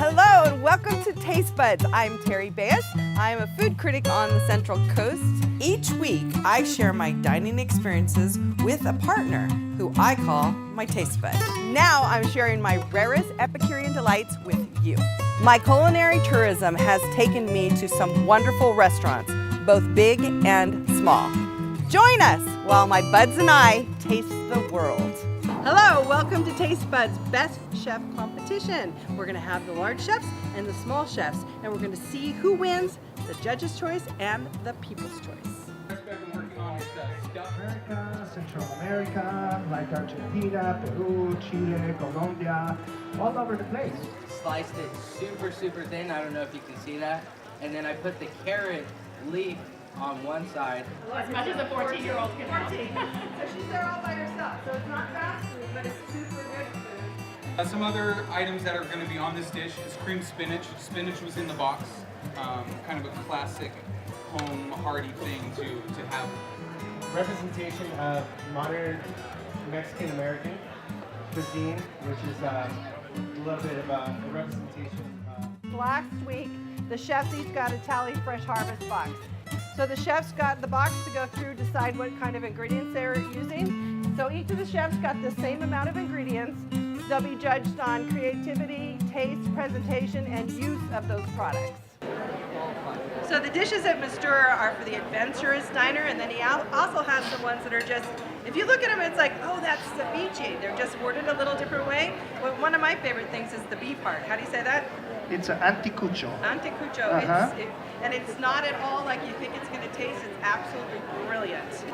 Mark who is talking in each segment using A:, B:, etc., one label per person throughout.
A: Hello and welcome to Taste Buds. I'm Terry Bass. I'm a food critic on the Central Coast. Each week, I share my dining experiences with a partner who I call my taste bud. Now I'm sharing my rarest Epicurean delights with you. My culinary tourism has taken me to some wonderful restaurants, both big and small. Join us while my buds and I taste the world. Hello, welcome to Taste Buds Best Chef Competition. We're going to have the large chefs and the small chefs, and we're going to see who wins the judge's choice and the people's choice.
B: America, Central America, like Argentina, Peru, Chile, Colombia, all over the place.
C: Sliced it super thin, I don't know if you can see that. And then I put the carrot leaf on one side.
D: As much as a 14-year-old can have.
A: So she's there all by herself, so it's not fast food, but it's super good food.
E: Some other items that are going to be on this dish is creamed spinach. Spinach was in the box, kind of a classic home hearty thing to have.
B: Representation of modern Mexican-American cuisine, which is a little bit of a representation.
F: Last week, the chefs each got a Talley Fresh Harvest box. So the chefs got the box to go through, decide what kind of ingredients they were using. So each of the chefs got the same amount of ingredients. They'll be judged on creativity, taste, presentation, and use of those products.
A: So the dishes at Mistura are for the adventurous diner, and then he also has the ones that are just, if you look at them, it's like, oh, that's ceviche. They're just worded a little different way. Well, one of my favorite things is the beef part. How do you say that?
B: It's an anticucho.
A: Anticucho. And it's not at all like you think it's going to taste. It's absolutely brilliant.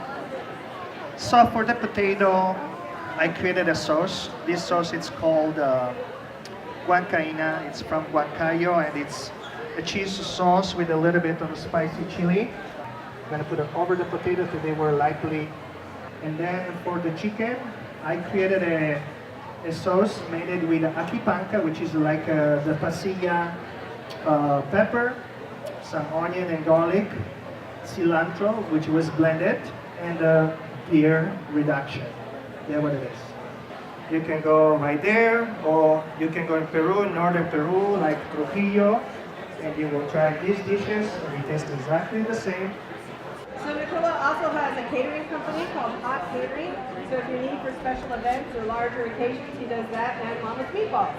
B: So for the potato, I created a sauce. This sauce is called guancaina. It's from Guancayo, and it's a cheese sauce with a little bit of spicy chili. I'm gonna put it over the potatoes so they were lightly. And then for the chicken, I created a sauce made with aquipanca, which is like the pasilla pepper, some onion and garlic, cilantro, which was blended, and beer reduction. That's what it is. You can go right there, or you can go in Peru, northern Peru, like Trujillo, and you will try these dishes, and they taste exactly the same.
F: So Nicola also has a catering company called Hot Catering. So if you need for special events or larger occasions, he does that, and Mama's Meatballs.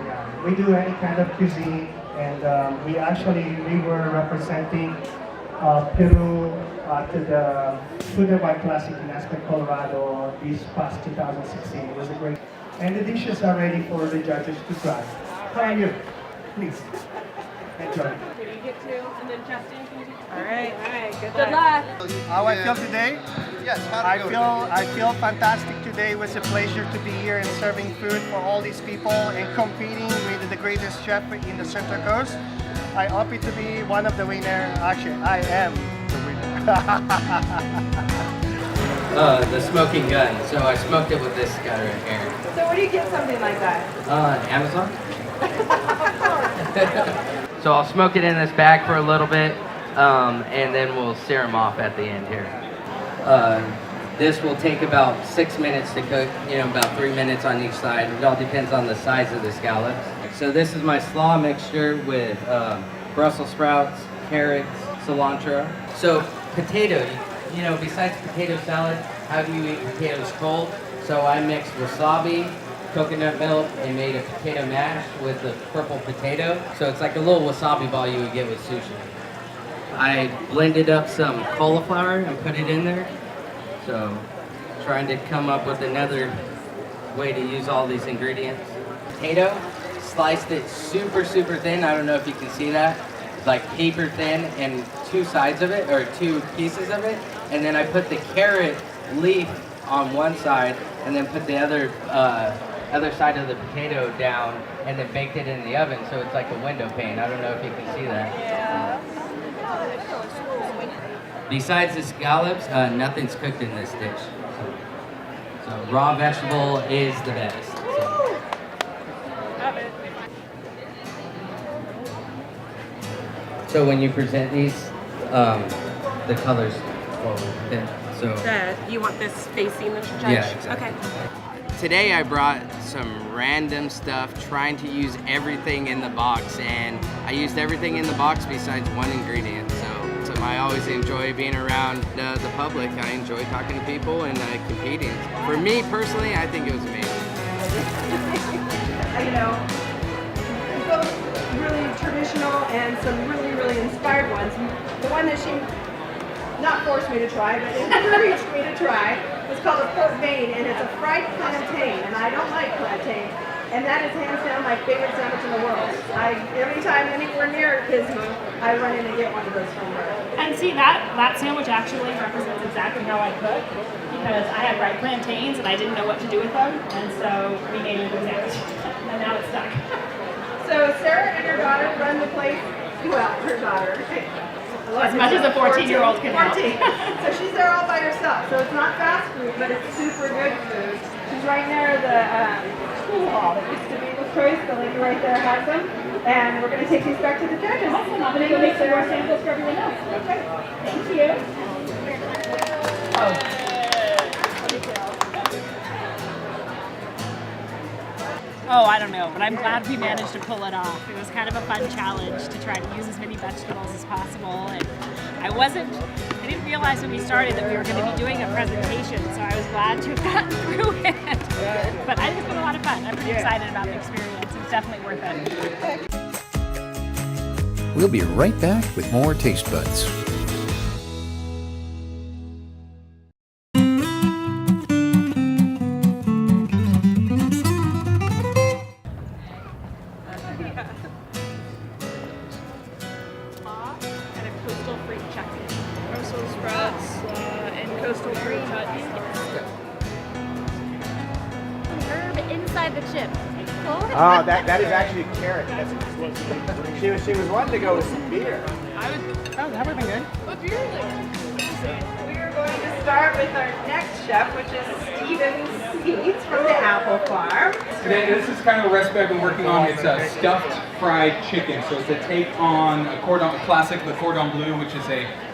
B: Yeah, we do any kind of cuisine, and we were representing Peru to the Food and Wine Classic in Aspen, Colorado this past 2016. It was a great, and the dishes are ready for the judges to try. How are you? Please enjoy.
D: Can you get to, and then Justin, can you do?
A: All right.
D: Good luck.
B: How I feel today?
G: Yes,
B: I feel fantastic today. It was a pleasure to be here and serving food for all these people and competing with the greatest chef in the Central Coast. I hope it to be one of the winners. Actually, I am the winner.
C: The smoking gun. So I smoked it with this guy right here.
A: So where do you get something like that?
C: Amazon. So I'll smoke it in this bag for a little bit, and then we'll sear them off at the end here. This will take about 6 minutes to cook, about 3 minutes on each side. It all depends on the size of the scallops. So this is my slaw mixture with Brussels sprouts, carrots, cilantro. So potato, besides potato salad, how do you eat potatoes cold? So I mixed wasabi, coconut milk, and made a potato mash with the purple potato. So it's like a little wasabi ball you would get with sushi. I blended up some cauliflower and put it in there. So trying to come up with another way to use all these ingredients. Potato, sliced it super thin. I don't know if you can see that. It's like paper thin, and two sides of it, or two pieces of it. And then I put the carrot leaf on one side, and then put the other side of the potato down, and then baked it in the oven, so it's like a window pane. I don't know if you can see that.
A: Yeah.
C: Besides the scallops, nothing's cooked in this dish. So raw vegetable is the best. So when you present these, the colors forward. So
D: You want this facing the judge?
C: Yeah, exactly.
D: Okay.
C: today I brought some random stuff, trying to use everything in the box, and I used everything in the box besides one ingredient. So I always enjoy being around the public. I enjoy talking to people and competing. For me personally, I think it was amazing.
F: You know, both really traditional and some really inspired ones. The one that she not forced me to try, but encouraged me to try, was called a pork vein, and it's a fried plantain, and I don't like plantain. And that is hands down my favorite sandwich in the world. Every time anywhere near Pismo, I run in and get one of those from her.
D: And see, that sandwich actually represents exactly how I cook, because I had fried plantains and I didn't know what to do with them, and so we made a good sandwich, and now it's stuck.
F: So Sarah and her daughter run the place, well, her daughter.
D: As much as a 14-year-old can help.
F: 14. So she's there all by herself. So it's not fast food, but it's super good food. She's right near the school hall that used to be with Choice. The lady right there has them. And we're going to take these back to the judges.
D: Awesome. I'm going to go make some more samples for everyone else.
F: Okay.
D: Thank you. Oh, I don't know, but I'm glad we managed to pull it off. It was kind of a fun challenge to try to use as many vegetables as possible. And I didn't realize when we started that we were going to be doing a presentation, so I was glad to have gotten through it. But I think it's been a lot of fun. I'm pretty excited about the experience. It's definitely worth it.
G: We'll be right back with more Taste Buds.
D: And a coastal-free chutney.
H: Brussels sprouts and coastal fruit chutney.
I: Herb inside the chip.
J: Oh, that is actually a carrot. She was wanting to go with some beer.
D: That would have been good.
H: What beer is it?
F: We are going to start with our next chef, which is Smeets from the Apple Farm.
E: Today, this is kind of a recipe I've been working on. It's a stuffed fried chicken. So it's a take on a classic, the cordon bleu, which is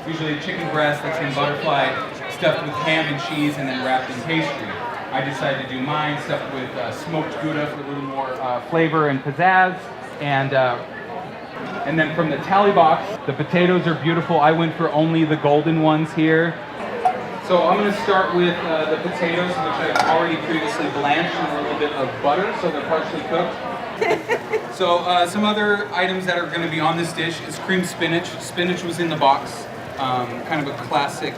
E: usually a chicken breast that's been butterflied, stuffed with ham and cheese, and then wrapped in pastry. I decided to do mine stuffed with smoked Gouda for a little more flavor and pizzazz. And then from the Talley Box, the potatoes are beautiful. I went for only the golden ones here. So I'm going to start with the potatoes, which I've already previously blanched in a little bit of butter, so they're partially cooked. So some other items that are going to be on this dish is creamed spinach. Spinach was in the box, kind of a classic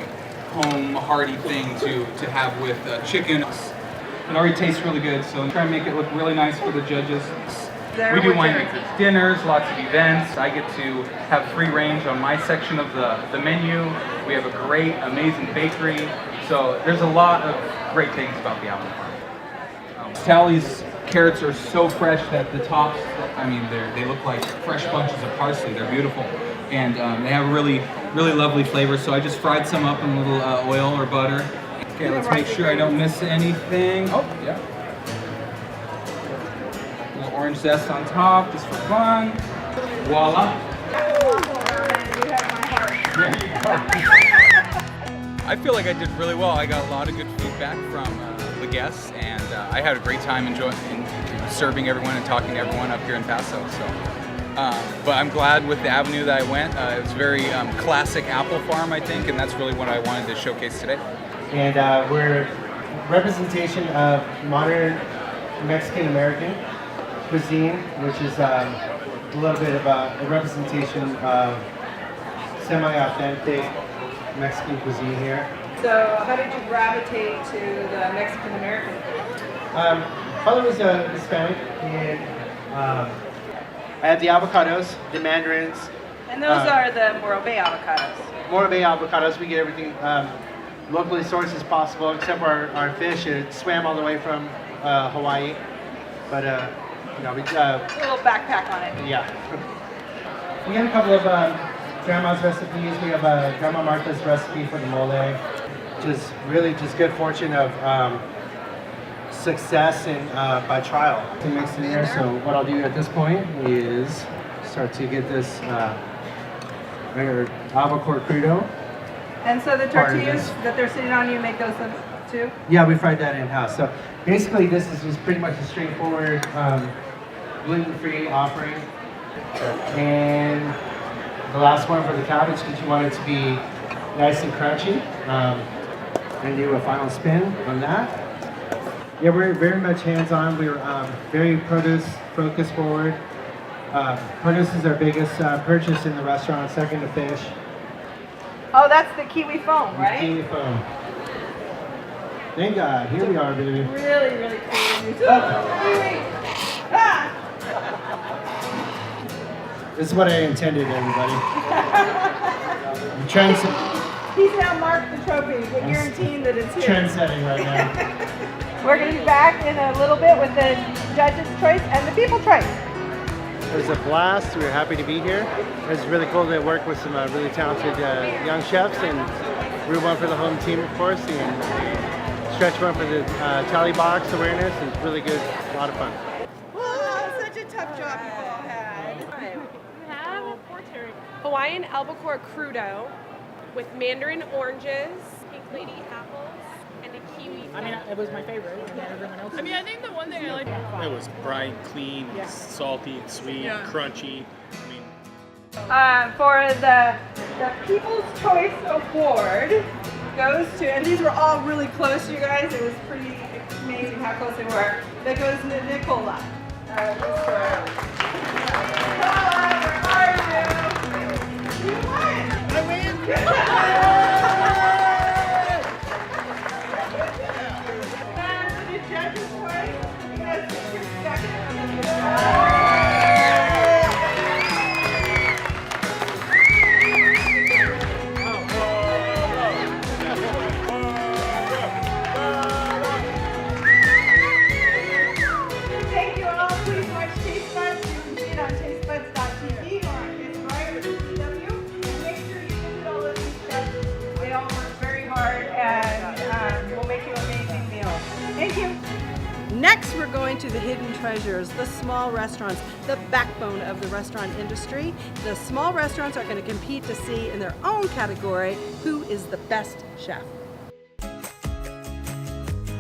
E: home hearty thing to have with chicken. It already tastes really good, so I'm trying to make it look really nice for the judges. We do wine dinners, lots of events. I get to have free range on my section of the menu. We have a great, amazing bakery. So there's a lot of great things about the Apple Farm. Talley's carrots are so fresh that the tops, they look like fresh bunches of parsley. They're beautiful. And they have a really lovely flavor. So I just fried some up in a little oil or butter. Okay, let's make sure I don't miss anything. Oh, yeah. A little orange zest on top, just for fun. Voila. I feel like I did really well. I got a lot of good feedback from the guests, and I had a great time enjoying serving everyone and talking to everyone up here in Paso. So, but I'm glad with the avenue that I went. It was very classic Apple Farm, I think, and that's really what I wanted to showcase today.
J: And we're representation of modern Mexican-American cuisine, which is a little bit of a representation of semi-authentic Mexican cuisine here.
F: So how did you gravitate to the Mexican American food?
J: Father was Hispanic, and I had the avocados, the mandarins.
F: And those are the Morro Bay avocados.
J: Morro Bay avocados. We get everything locally sourced as possible, except for our fish. It swam all the way from Hawaii, but we
F: a little backpack on it.
J: Yeah. We got a couple of grandma's recipes. We have Grandma Martha's recipe for the mole. Just really good fortune of success and by trial to mix in there. So what I'll do at this point is start to get this regular avocado crudo.
F: And so the tortillas that they're sitting on, you make those too?
J: Yeah, we fried that in-house. So basically this is just pretty much a straightforward gluten-free offering. And the last one for the cabbage, because you want it to be nice and crunchy. And do a final spin on that. Yeah, we're very much hands-on. We're very produce focus forward. Produce is our biggest purchase in the restaurant, second to fish.
F: Oh, that's the kiwi foam, right?
J: Kiwi foam. Thank God, here we are, baby.
F: Really, really cool. Kiwi. Ah!
J: This is what I intended, everybody.
F: He's now marked the trophy, but guaranteeing that it's here.
J: Trend-setting right now.
F: We're going to be back in a little bit with the judge's choice and the people choice.
J: It was a blast. We were happy to be here. It was really cool to work with some really talented young chefs, and Route 1 for the home team, of course, and Stretch 1 for the Talley Box awareness. It was really good. A lot of fun.
F: Oh, such a tough job you all had.
H: We have Hawaiian albacore crudo with mandarin oranges, pink lady apples, and a kiwi.
K: I mean, it was my favorite. Everyone else.
H: I mean, I think the one thing I liked.
L: It was bright, clean, salty, and sweet, crunchy. I mean,
F: For the People's Choice Award goes to, and these were all really close, you guys. It was pretty amazing how close they were. That goes to Nicola. Nicola, where are you? You won! I win! And for the judges' choice, you guys can get Beckett from the Thank you all. Please watch Taste Buds. You can see it on tastebuds.tv or on Inspired or CW. And make sure you visit all of these chefs. They all work very hard and will make you an amazing meal. Thank you. Next, we're going to the hidden treasures, the small restaurants, the backbone of the restaurant industry. The small restaurants are going to compete to see in their own category who is the best chef.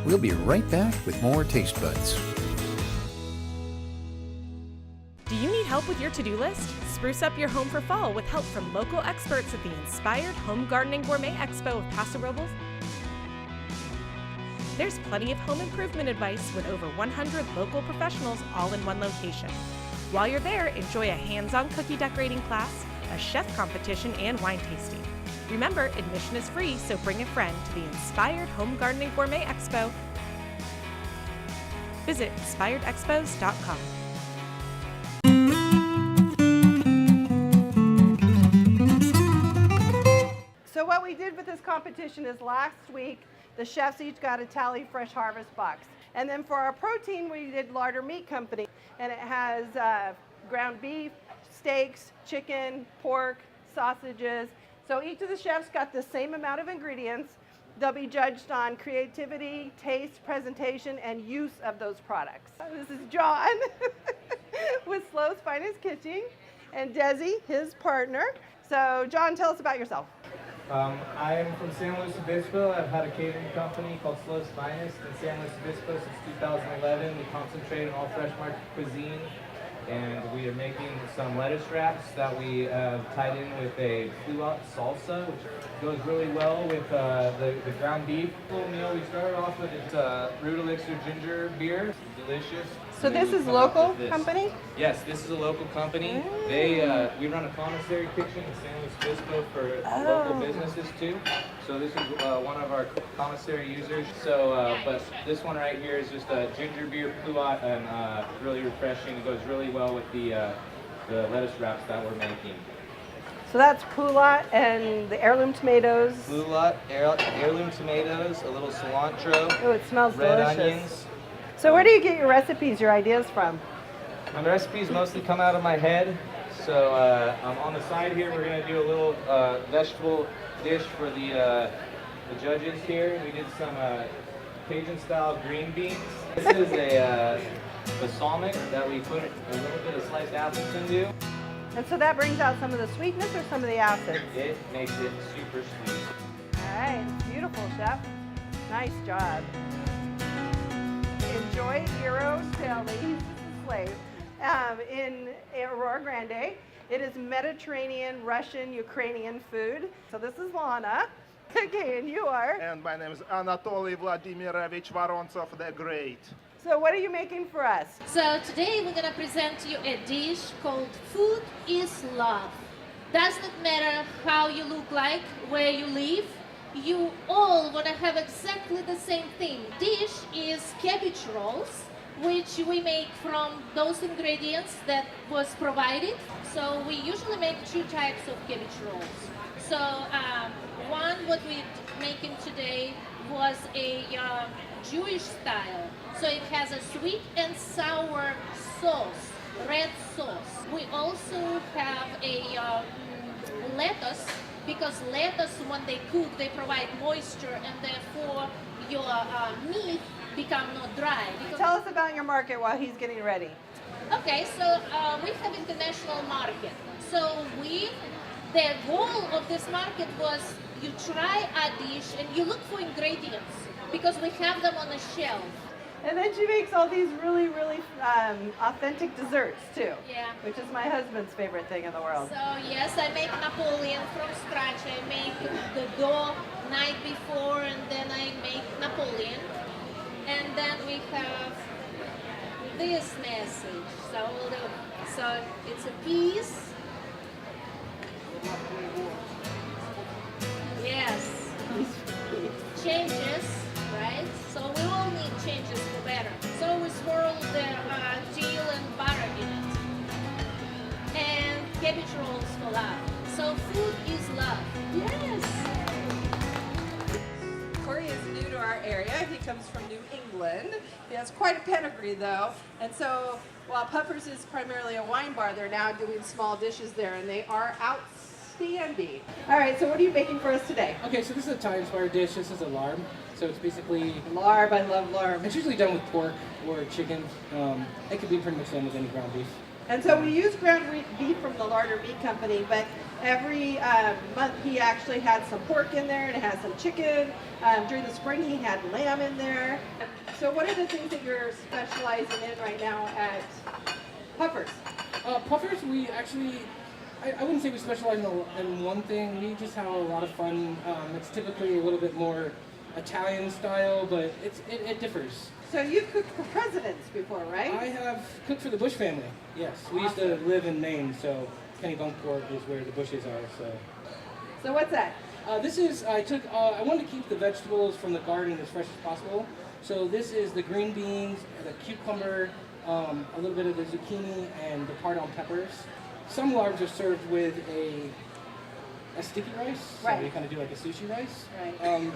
G: We'll be right back with more Taste Buds.
M: Do you need help with your to-do list? Spruce up your home for fall with help from local experts at the Inspired Home Gardening Gourmet Expo of Paso Robles. There's plenty of home improvement advice with over 100 local professionals all in one location. While you're there, enjoy a hands-on cookie decorating class, a chef competition, and wine tasting. Remember, admission is free, so bring a friend to the Inspired Home Gardening Gourmet Expo. Visit inspiredexpos.com.
F: So what we did with this competition is last week, the chefs each got a Talley Fresh Harvest box. And then for our protein, we did Larder Meat Company. And it has ground beef, steaks, chicken, pork, sausages. So each of the chefs got the same amount of ingredients. They'll be judged on creativity, taste, presentation, and use of those products. This is John with Slow's Finest Kitchen, and Desi, his partner. So John, tell us about yourself.
N: I am from San Luis Obispo. I've had a catering company called Slow's Finest in San Luis Obispo since 2011. We concentrate on all fresh market cuisine, and we are making some lettuce wraps that we tied in with a fluot salsa, which goes really well with the ground beef. Little meal. We started off with Root Elixir ginger beer, delicious.
F: So this is local company?
N: Yes, this is a local company. We run a commissary kitchen in San Luis Obispo for local businesses too. So this is one of our commissary users. So, but this one right here is just a ginger beer fluot and really refreshing. It goes really well with the lettuce wraps that we're making.
F: So that's poulat and the heirloom tomatoes.
N: Poulat, heirloom tomatoes, a little cilantro.
F: Oh, it smells
N: red
F: delicious.
N: Onions.
F: So where do you get your recipes, your ideas from?
N: My recipes mostly come out of my head. So on the side here, we're going to do a little vegetable dish for the judges here. We did some Cajun-style green beans. This is a balsamic that we put a little bit of sliced apples into.
F: And so that brings out some of the sweetness or some of the acids?
N: It makes it super sweet.
F: All right, beautiful, chef. Nice job. Enjoy Gyro Deli, he's a slave, in Aurora Grande. It is Mediterranean, Russian, Ukrainian food. So this is Lana. Okay, and you are?
O: And my name is Anatoly Vladimirovich Vorontsov the Great.
F: So what are you making for us?
I: So today we're gonna present you a dish called Food is Love. Does not matter how you look like, where you live, you all wanna have exactly the same thing. Dish is cabbage rolls, which we make from those ingredients that was provided. So we usually make two types of cabbage rolls. So one what we're making today was a Jewish style. So it has a sweet and sour sauce, red sauce. We also have a lettuce, because lettuce, when they cook, they provide moisture, and therefore your meat become not dry.
F: Tell us about your market while he's getting ready.
I: Okay, so we have international market. So the goal of this market was you try a dish and you look for ingredients because we have them on the shelf.
F: And then she makes all these really, really authentic desserts too.
I: Yeah.
F: Which is my husband's favorite thing in the world.
I: So yes, I make Napoleon from scratch. I make the dough night before and then I make Napoleon. And then we have this message. So it's a piece. Yes. Changes, right? So we all need changes for better. So we swirl the teal and butter in it. And cabbage rolls for love. So food is love. Yes.
A: Cory is new to our area. He comes from New England. He has quite a pedigree though. And so while Puffers is primarily a wine bar, they're now doing small dishes there and they are outstanding. All right, so what are you making for us today?
J: Okay, so this is a Thai-inspired dish. This is a larb. So it's basically...
A: Larb, I love larb.
J: It's usually done with pork or chicken. It could be pretty much done with any ground beef.
A: And so we use ground beef from the Larder Meat Company, but every month he actually had some pork in there and it has some chicken. During the spring he had lamb in there. So what are the things that you're specializing in right now at Puffers?
J: Puffers, we actually... I wouldn't say we specialize in one thing. We just have a lot of fun. It's typically a little bit more Italian style, but it differs.
A: So you've cooked for presidents before, right?
J: I have cooked for the Bush family, yes. We used to live in Maine, so Kennebunkport is where the Bushes are.
A: So what's that?
J: This is, I wanted to keep the vegetables from the garden as fresh as possible. So this is the green beans, the cucumber, a little bit of the zucchini, and the pardon peppers. Some larbs are served with a sticky rice, so
A: right.
J: you kind of do like a sushi rice.
A: Right.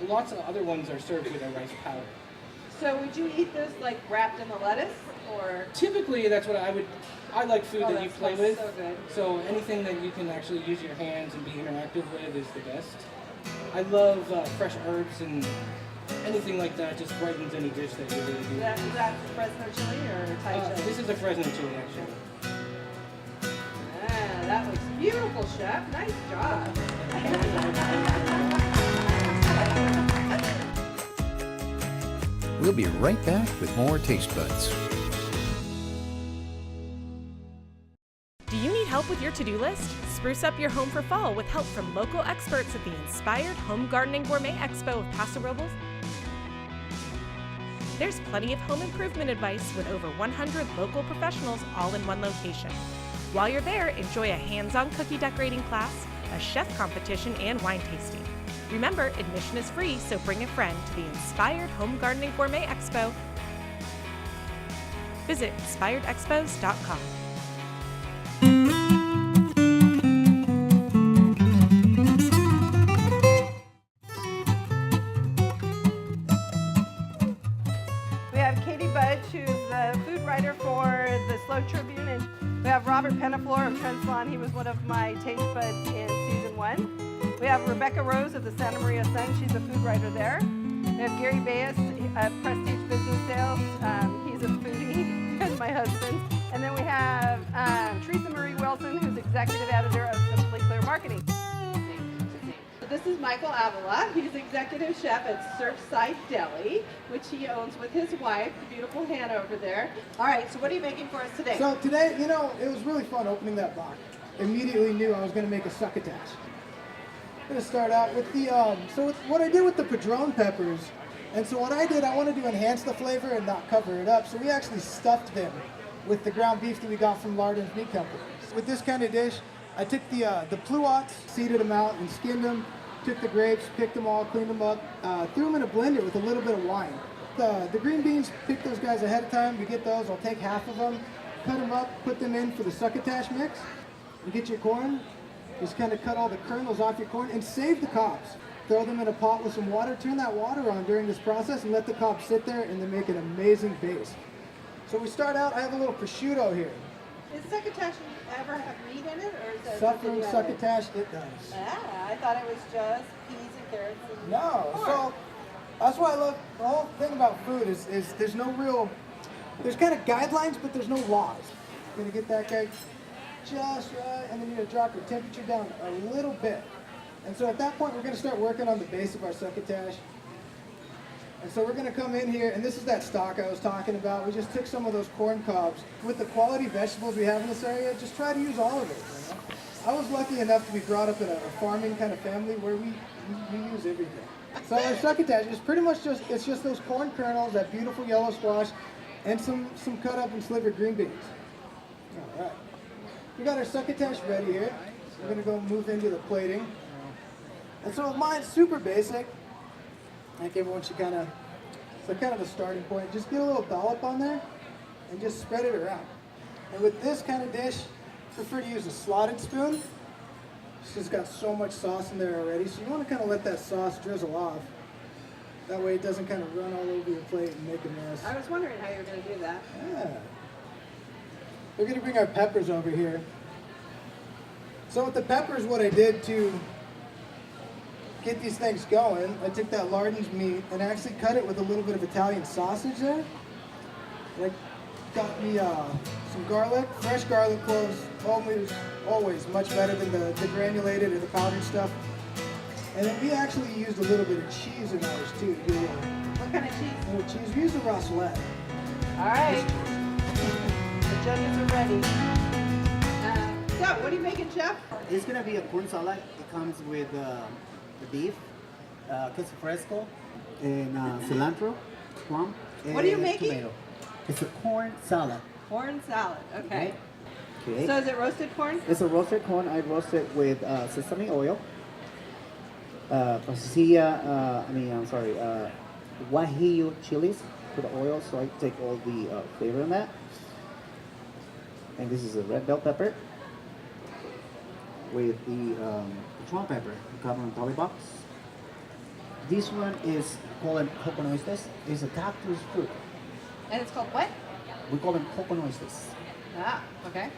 J: Lots of other ones are served with a rice powder.
A: So would you eat this like wrapped in the lettuce, or?
J: Typically, that's what I like food that you play with.
A: So good.
J: So anything that you can actually use your hands and be interactive with is the best. I love fresh herbs and anything like that just brightens any dish that you really do.
A: Is that Fresno chili or Thai chili?
J: This is a Fresno chili, actually.
A: That looks beautiful, Chef. Nice job.
G: We'll be right back with more Taste Buds.
M: Do you need help with your to-do list? Spruce up your home for fall with help from local experts at the Inspired Home Gardening Gourmet Expo of Paso Robles. There's plenty of home improvement advice with over 100 local professionals all in one location. While you're there, enjoy a hands-on cookie decorating class, a chef competition, and wine tasting. Remember, admission is free, so bring a friend to the Inspired Home Gardening Gourmet Expo. Visit inspiredexpos.com.
F: We have Katie Budge, who's the food writer for the Slow Tribune, and we have Robert Penaflor of Trent Salon. He was one of my taste buds in season 1. We have Rebecca Rose of the Santa Maria Sun. She's a food writer there. We have Gary Bayes of Prestige Business Sales. He's a foodie, as my husband. And then we have Teresa Marie Wilson, who's executive editor of Simply Clear Marketing. This is Michael Avila. He's executive chef at Surfside Deli, which he owns with his wife, the beautiful Hannah over there. All right, so what are you making for us today?
P: So today, you know, it was really fun opening that box. Immediately knew I was going to make a succotash. I'm going to start out with the, what I did with the padron peppers, and so what I did, I wanted to enhance the flavor and not cover it up, so we actually stuffed them with the ground beef that we got from Lardon's Meat Company. With this kind of dish, I took the pluots, seeded them out and skinned them, took the grapes, picked them all, cleaned them up, threw them in a blender with a little bit of wine. The green beans, pick those guys ahead of time. You get those, I'll take half of them, cut them up, put them in for the succotash mix. You get your corn, just kind of cut all the kernels off your corn and save the cobs. Throw them in a pot with some water, turn that water on during this process and let the cobs sit there and they make an amazing base. So we start out, I have a little prosciutto here.
F: Does succotash ever have meat in it, or is that
P: Suffering succotash, it does.
F: Ah, I thought it was just peas and carrots and
P: No,
F: corn.
P: so that's why I love, the whole thing about food is there's no real, there's kind of guidelines, but there's no laws. You're gonna get that guy just right, and then you're gonna drop your temperature down a little bit. And so at that point, we're gonna start working on the base of our succotash. And so we're gonna come in here, and this is that stock I was talking about. We just took some of those corn cobs. With the quality vegetables we have in this area, just try to use all of it. You know? I was lucky enough to be brought up in a farming kind of family where we use everything. So our succotash is pretty much it's just those corn kernels, that beautiful yellow squash, and some cut up and slivered green beans. All right. We got our succotash ready here. We're gonna go move into the plating. And so mine's super basic. I think everyone should kind of the starting point. Just get a little dollop on there and just spread it around. And with this kind of dish, I prefer to use a slotted spoon. It's just got so much sauce in there already. So you want to kind of let that sauce drizzle off. That way it doesn't kind of run all over your plate and make a mess.
F: I was wondering how you were going to do that.
P: Yeah. We're going to bring our peppers over here. So with the peppers, what I did to get these things going, I took that Lardon's meat and actually cut it with a little bit of Italian sausage there. And I got me some garlic, fresh garlic cloves, always much better than the granulated or the powdered stuff. And then we actually used a little bit of cheese in ours too.
F: What kind of cheese?
P: A little cheese. We used a Rosselette.
F: All right. The judges are ready. So, what are you making, Chef?
Q: It's gonna be a corn salad. It comes with the beef, queso fresco, and cilantro, plum, and
F: What are you making?
Q: tomato. It's a corn salad.
F: Corn salad. Okay.
Q: Okay.
F: So is it roasted corn?
Q: It's a roasted corn. I roast it with sesame oil, pasilla, guajillo chilies for the oil, so I take all the flavor in that. And this is a red bell pepper with the Patron pepper, covered in Talley Box. This one is called coconoistes. It's a cactus fruit.
F: And it's called what?
Q: We call them coconoistes.
F: Ah, okay.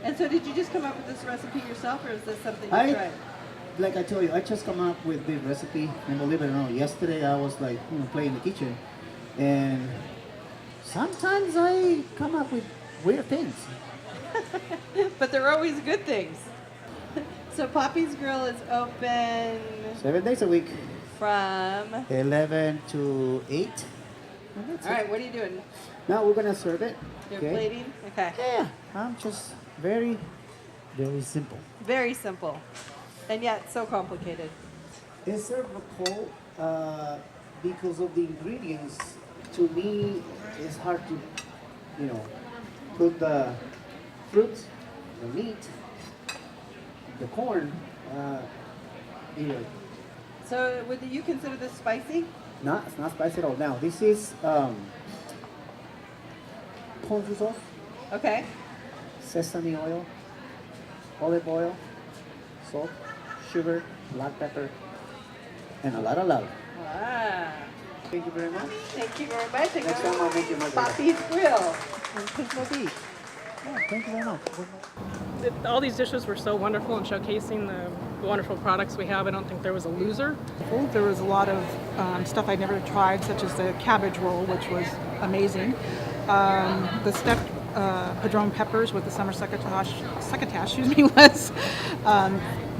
F: And so did you just come up with this recipe yourself, or is this something you tried?
Q: Like I told you, I just come up with the recipe, and believe it or not, yesterday I was like, playing in the kitchen, and sometimes I come up with weird things.
F: But they're always good things. So Papi's Grill is open
Q: 7 days a week.
F: from
Q: 11 to 8.
F: All right, what are you doing?
Q: Now we're gonna serve it.
F: You're plating? Okay.
Q: Yeah, I'm just very, very simple.
F: Very simple. And yet so complicated.
Q: It's served cold because of the ingredients. To me, it's hard to, put the fruit, the meat, the corn,
F: So would you consider this spicy?
Q: No, it's not spicy at all. Now, this is ponzu sauce.
F: Okay.
Q: Sesame oil, olive oil, salt, sugar, black pepper, and a lot of love.
F: Ah.
Q: Thank you very much.
F: Thank you very much.
Q: Next time I'll make you my
F: Papi's Grill.
Q: and Pismo beef. Yeah, thank you very much.
K: All these dishes were so wonderful and showcasing the wonderful products we have. I don't think there was a loser. There was a lot of stuff I'd never tried, such as the cabbage roll, which was amazing. The stuffed padron peppers with the summer succotash was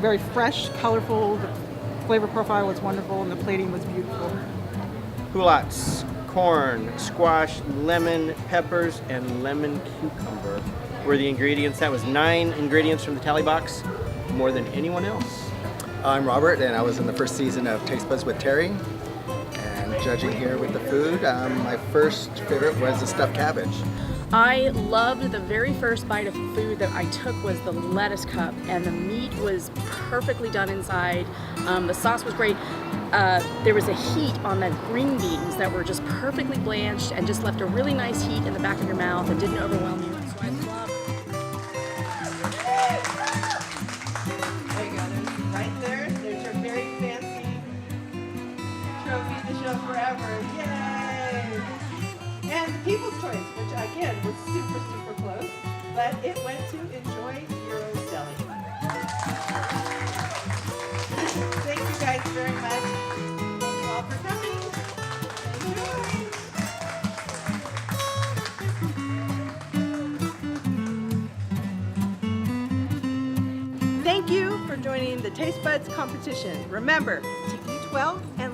K: very fresh, colorful. The flavor profile was wonderful and the plating was beautiful.
R: Culottes, corn, squash, lemon, peppers, and lemon cucumber were the ingredients. That was 9 ingredients from the Talley Box, more than anyone else.
S: I'm Robert, and I was in the first season of Taste Buds with Terry. And judging here with the food, my first favorite was the stuffed cabbage.
T: I loved the very first bite of food that I took was the lettuce cup, and the meat was perfectly done inside. The sauce was great. There was a heat on the green beans that were just perfectly blanched and just left a really nice heat in the back of your mouth and didn't overwhelm you. So I love
F: There you go. There's right there. There's your very fancy trophy to show forever. Yay! And the People's Choice, which again was super, super close, but it went to Enjoy Heroes Deli. Thank you guys very much. Thank you all for coming. Enjoy. Thank you for joining the Taste Buds competition. Remember to eat well and